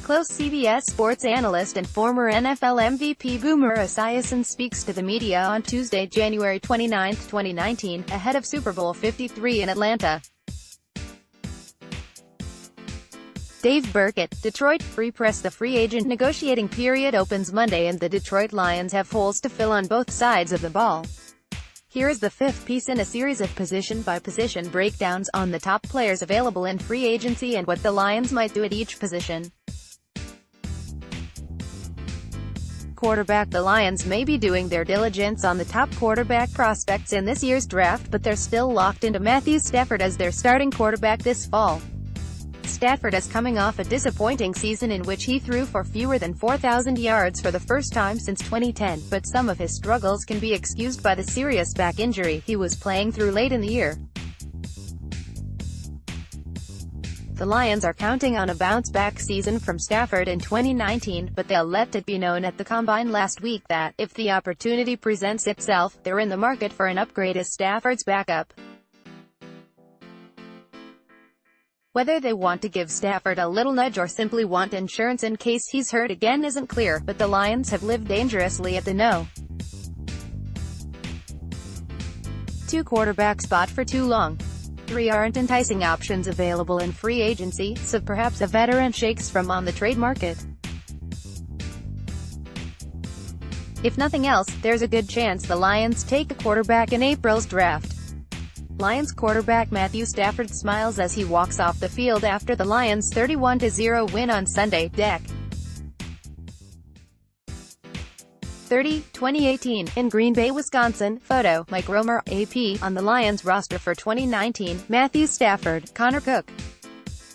Close CBS Sports analyst and former NFL MVP Boomer Esiason speaks to the media on Tuesday, January 29, 2019, ahead of Super Bowl LIII in Atlanta. Dave Birkett, Detroit, Free Press. The free agent negotiating period opens Monday and the Detroit Lions have holes to fill on both sides of the ball. Here is the fifth piece in a series of position-by-position breakdowns on the top players available in free agency and what the Lions might do at each position. Quarterback. The Lions may be doing their diligence on the top quarterback prospects in this year's draft, but they're still locked into Matthew Stafford as their starting quarterback this fall. Stafford is coming off a disappointing season in which he threw for fewer than 4,000 yards for the first time since 2010, but some of his struggles can be excused by the serious back injury he was playing through late in the year. The Lions are counting on a bounce-back season from Stafford in 2019, but they'll let it be known at the Combine last week that, if the opportunity presents itself, they're in the market for an upgrade as Stafford's backup. Whether they want to give Stafford a little nudge or simply want insurance in case he's hurt again isn't clear, but the Lions have lived dangerously at the no. 2 quarterback spot for too long. 3 aren't enticing options available in free agency, so perhaps a veteran shakes from on the trade market. If nothing else, there's a good chance the Lions take a quarterback in April's draft. Lions quarterback Matthew Stafford smiles as he walks off the field after the Lions' 31-0 win on Sunday. Deck 30, 2018, in Green Bay, Wisconsin. Photo, Mike Romer, AP. On the Lions roster for 2019, Matthew Stafford, Connor Cook.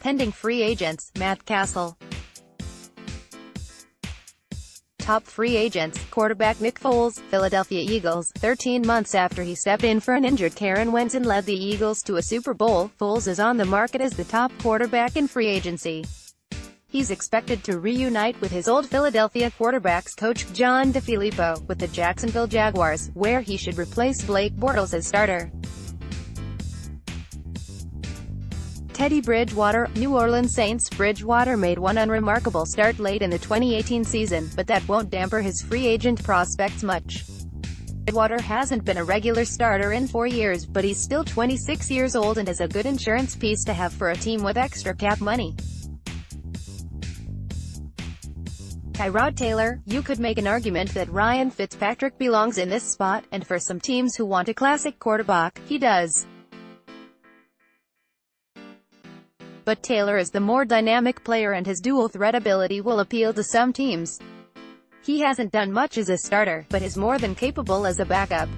Pending free agents, Matt Castle. Top free agents, quarterback Nick Foles, Philadelphia Eagles. 13 months after he stepped in for an injured Karen Wentz and led the Eagles to a Super Bowl, Foles is on the market as the top quarterback in free agency. He's expected to reunite with his old Philadelphia quarterbacks coach John DeFilippo, with the Jacksonville Jaguars, where he should replace Blake Bortles as starter. Teddy Bridgewater, New Orleans Saints. Bridgewater made one unremarkable start late in the 2018 season, but that won't damper his free agent prospects much. Bridgewater hasn't been a regular starter in 4 years, but he's still 26 years old and is a good insurance piece to have for a team with extra cap money. Tyrod Taylor. You could make an argument that Ryan Fitzpatrick belongs in this spot, and for some teams who want a classic quarterback, he does. But Taylor is the more dynamic player and his dual-threat ability will appeal to some teams. He hasn't done much as a starter, but is more than capable as a backup.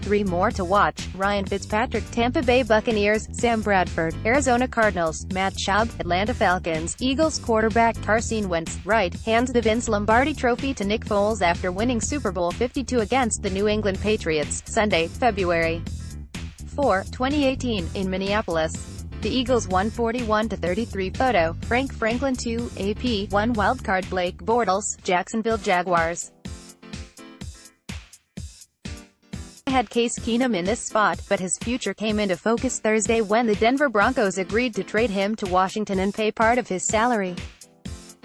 3 more to watch. Ryan Fitzpatrick, Tampa Bay Buccaneers. Sam Bradford, Arizona Cardinals. Matt Schaub, Atlanta Falcons. Eagles quarterback Carson Wentz, right, hands the Vince Lombardi Trophy to Nick Foles after winning Super Bowl LII against the New England Patriots, Sunday, February 4, 2018, in Minneapolis. The Eagles won 41-33. Photo, Frank Franklin 2, AP. 1 wildcard Blake Bortles, Jacksonville Jaguars. I had Case Keenum in this spot, but his future came into focus Thursday when the Denver Broncos agreed to trade him to Washington and pay part of his salary.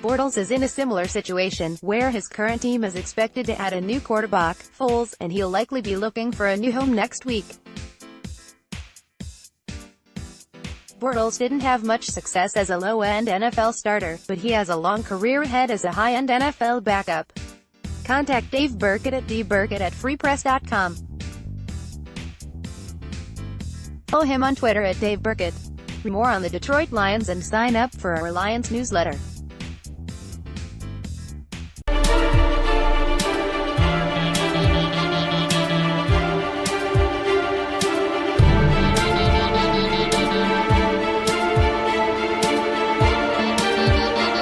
Bortles is in a similar situation, where his current team is expected to add a new quarterback, Foles, and he'll likely be looking for a new home next week. Bortles didn't have much success as a low-end NFL starter, but he has a long career ahead as a high-end NFL backup. Contact Dave Birkett at dburkett@freepress.com. Follow him on Twitter at Dave Birkett. For more on the Detroit Lions and sign up for our Lions newsletter.